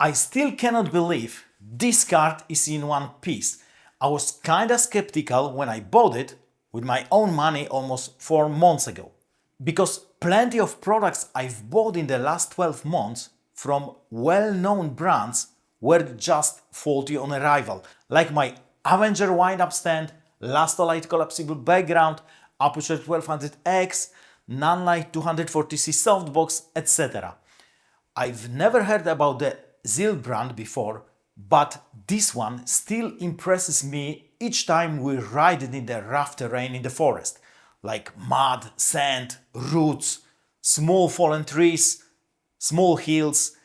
I still cannot believe this card is in one piece. I was kinda skeptical when I bought it with my own money almost 4 months ago. Because plenty of products I've bought in the last 12 months from well-known brands were just faulty on arrival, like my Avenger wind-up stand, Lastolite collapsible background, Aputure 1200X, Nanlite 240C softbox, etc. I've never heard about the ZILR brand before, but this one still impresses me each time we ride it in the rough terrain in the forest, like mud, sand, roots, small fallen trees, small hills.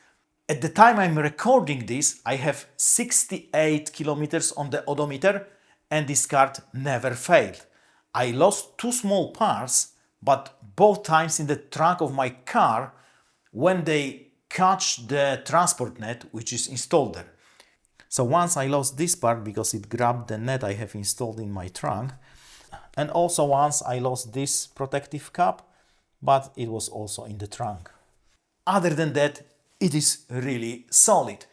At the time I'm recording this, I have 68 kilometers on the odometer and this card never failed. I lost 2 small parts, but both times in the trunk of my car when they catch the transport net which is installed there. So once I lost this part because it grabbed the net I have installed in my trunk, and also once I lost this protective cap, but it was also in the trunk. Other than that, it is really solid.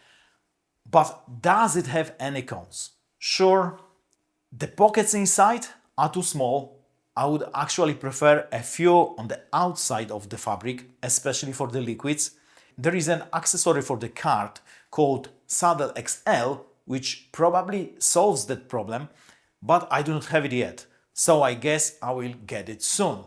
But does it have any cons? Sure, the pockets inside are too small. I would actually prefer a few on the outside of the fabric, especially for the liquids. There is an accessory for the card called Saddle XL, which probably solves that problem, but I do not have it yet, so I guess I will get it soon.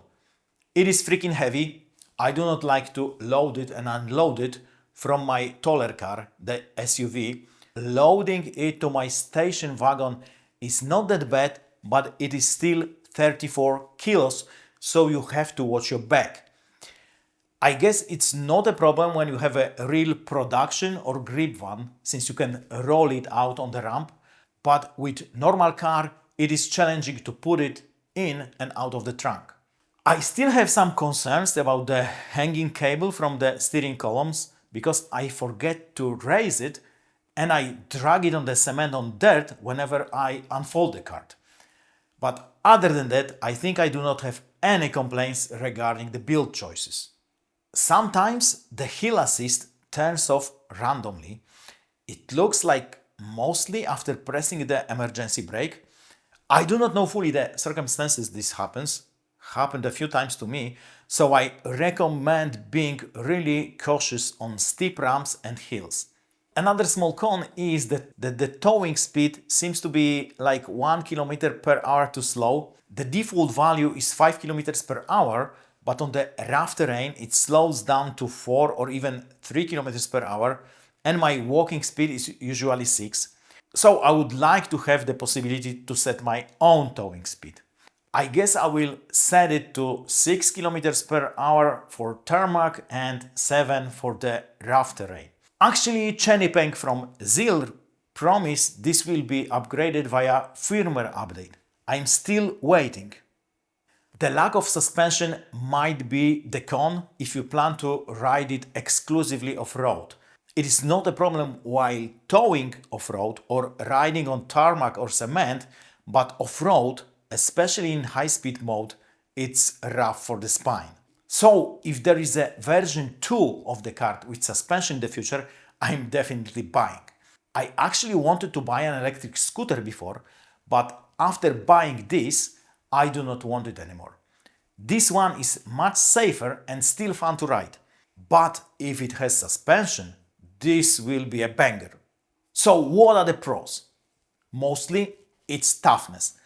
It is freaking heavy. I do not like to load it and unload it from my taller car, the SUV. Loading it to my station wagon is not that bad, but it is still 34 kilos, so you have to watch your back. I guess it's not a problem when you have a real production or grip van, since you can roll it out on the ramp, but with normal car it is challenging to put it in and out of the trunk. I still have some concerns about the hanging cable from the steering columns because I forget to raise it and I drag it on the cement on dirt whenever I unfold the card. But other than that, I think I do not have any complaints regarding the build choices. Sometimes the hill assist turns off randomly. It looks like mostly after pressing the emergency brake. I do not know fully the circumstances this happened a few times to me, so I recommend being really cautious on steep ramps and hills. Another small con is that the towing speed seems to be like 1 km/h too slow. The default value is 5 km/h, but on the rough terrain it slows down to 4 or even 3 km/h, and my walking speed is usually 6. So I would like to have the possibility to set my own towing speed. I guess I will set it to 6 km/h for tarmac and 7 for the rough terrain. Actually, Chenny Peng from ZILR promised this will be upgraded via firmware update. I'm still waiting. The lack of suspension might be the con if you plan to ride it exclusively off-road. It is not a problem while towing off-road or riding on tarmac or cement, but off-road, especially in high-speed mode, it's rough for the spine. So if there is a version 2 of the card with suspension in the future, I'm definitely buying. I actually wanted to buy an electric scooter before, but after buying this, I do not want it anymore. This one is much safer and still fun to ride. But if it has suspension, this will be a banger. So what are the pros? Mostly its toughness.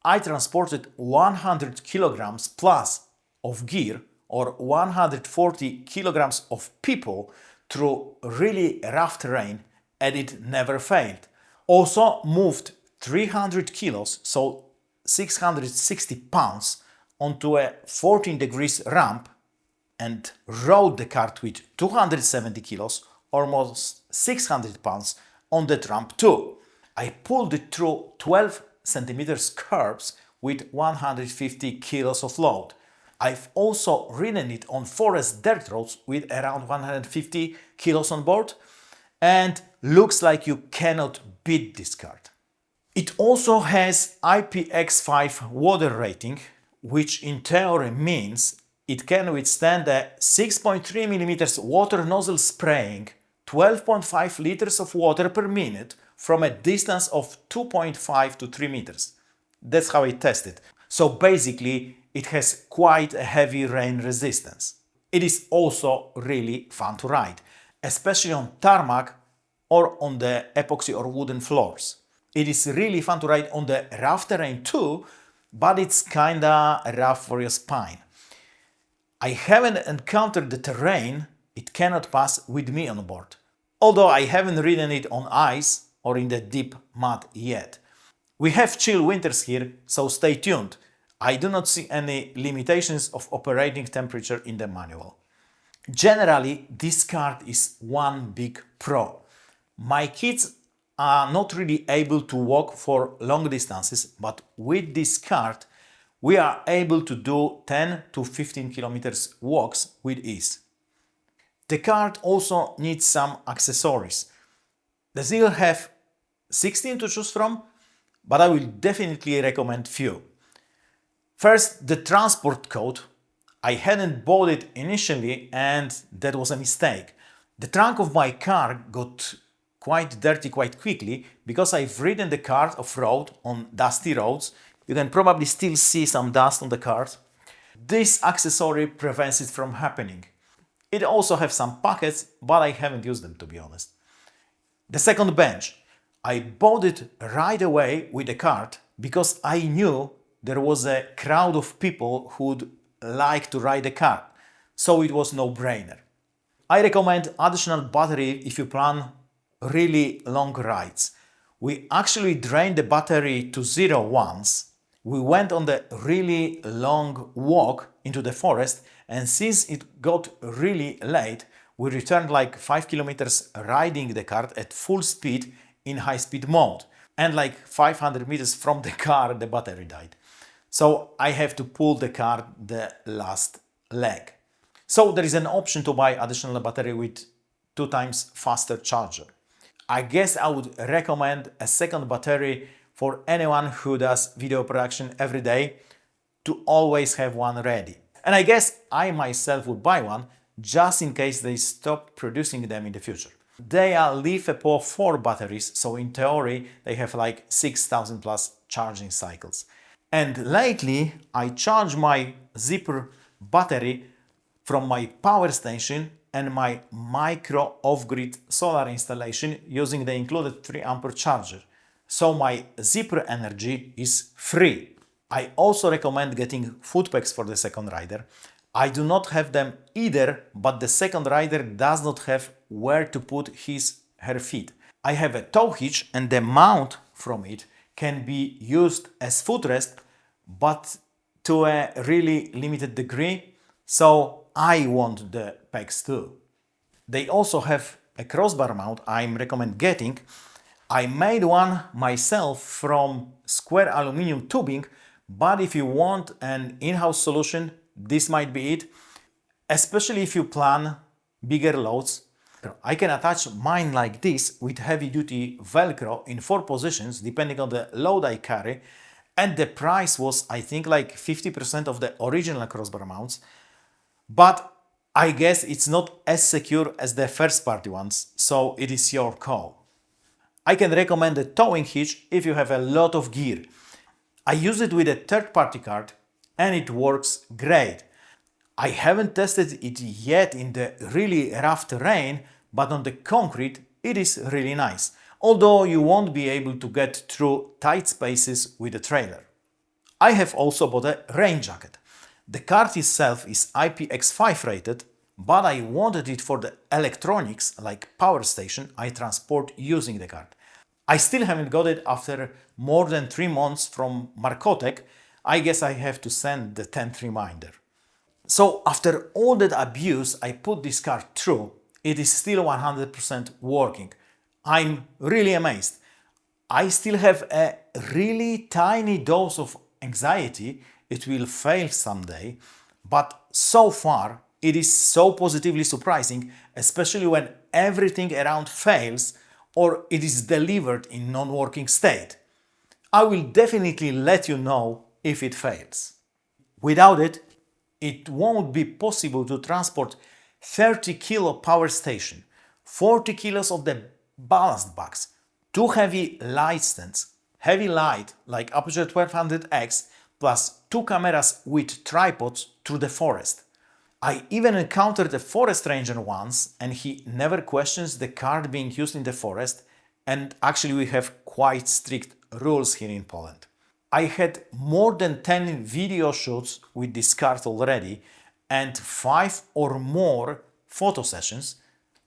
I transported 100 kilograms plus of gear or 140 kilograms of people through really rough terrain and it never failed. Also moved 300 kilos, so 660 pounds, onto a 14 degrees ramp and rode the cart with 270 kilos, almost 600 pounds, on that ramp too. I pulled it through 12 centimeters curbs with 150 kilos of load. I've also ridden it on forest dirt roads with around 150 kilos on board, and looks like you cannot beat this card. It also has IPX5 water rating, which in theory means it can withstand a 6.3 mm water nozzle spraying 12.5 liters of water per minute from a distance of 2.5 to 3 meters. That's how I tested. So basically, it has quite a heavy rain resistance. It is also really fun to ride, especially on tarmac or on the epoxy or wooden floors. It is really fun to ride on the rough terrain too, but it's kinda rough for your spine. I haven't encountered the terrain it cannot pass with me on board, although I haven't ridden it on ice or in the deep mud yet. We have chill winters here, so stay tuned. I do not see any limitations of operating temperature in the manual. Generally, this cart is one big pro. My kids are not really able to walk for long distances, but with this cart, we are able to do 10 to 15 kilometers walks with ease. The cart also needs some accessories. The ZILR have 16 to choose from, but I will definitely recommend few. First, the transport coat. I hadn't bought it initially and that was a mistake. The trunk of my car got quite dirty quite quickly because I've ridden the cart off-road on dusty roads. You can probably still see some dust on the cart. This accessory prevents it from happening. It also has some pockets, but I haven't used them to be honest. The second bench. I bought it right away with the cart because I knew there was a crowd of people who'd like to ride the cart, so it was no-brainer. I recommend additional battery if you plan really long rides. We actually drained the battery to zero once. We went on the really long walk into the forest, and since it got really late, we returned like 5 kilometers riding the cart at full speed in high-speed mode, and like 500 meters from the car the battery died. So I have to pull the car the last leg. So there is an option to buy additional battery with 2 times faster charger. I guess I would recommend a second battery for anyone who does video production every day to always have one ready. And I guess I myself would buy one just in case they stop producing them in the future. They are LiFePO 4 batteries, so in theory they have like 6,000 plus charging cycles. And lately I charge my ZIPR battery from my power station and my micro off-grid solar installation using the included 3 ampere charger. So my ZIPR energy is free. I also recommend getting foot pegs for the second rider. I do not have them either, but the second rider does not have where to put her feet. I have a tow hitch and the mount from it can be used as footrest, but to a really limited degree, so I want the pegs too. They also have a crossbar mount I recommend getting. I made one myself from square aluminum tubing, but if you want an in-house solution, this might be it, especially if you plan bigger loads. I can attach mine like this with heavy-duty Velcro in 4 positions depending on the load I carry, and the price was I think like 50% of the original crossbar mounts, but I guess it's not as secure as the first party ones, so it is your call. I can recommend the towing hitch if you have a lot of gear. I use it with a third-party card and it works great. I haven't tested it yet in the really rough terrain, but on the concrete it is really nice, although you won't be able to get through tight spaces with the trailer. I have also bought a rain jacket. The cart itself is IPX5 rated, but I wanted it for the electronics like power station I transport using the cart. I still haven't got it after more than 3 months from Markotech. I guess I have to send the 10th reminder. So after all that abuse I put this cart through, it is still 100% working. I'm really amazed. I still have a really tiny dose of anxiety it will fail someday, but so far it is so positively surprising, especially when everything around fails or it is delivered in non-working state. I will definitely let you know if it fails. Without it, it won't be possible to transport 30 kilo power station, 40 kilos of the ballast box, 2 heavy light stands, heavy light like Aputure 1200X, plus 2 cameras with tripods through the forest. I even encountered a forest ranger once, and he never questions the card being used in the forest, and actually we have quite strict rules here in Poland. I had more than 10 video shoots with this card already and 5 or more photo sessions.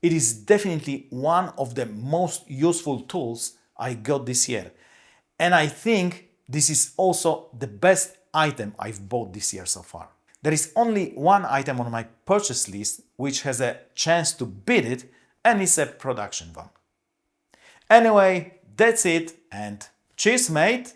It is definitely one of the most useful tools I got this year. And I think this is also the best item I've bought this year so far. There is only one item on my purchase list which has a chance to beat it, and it's a production one. Anyway, that's it, and cheers, mate!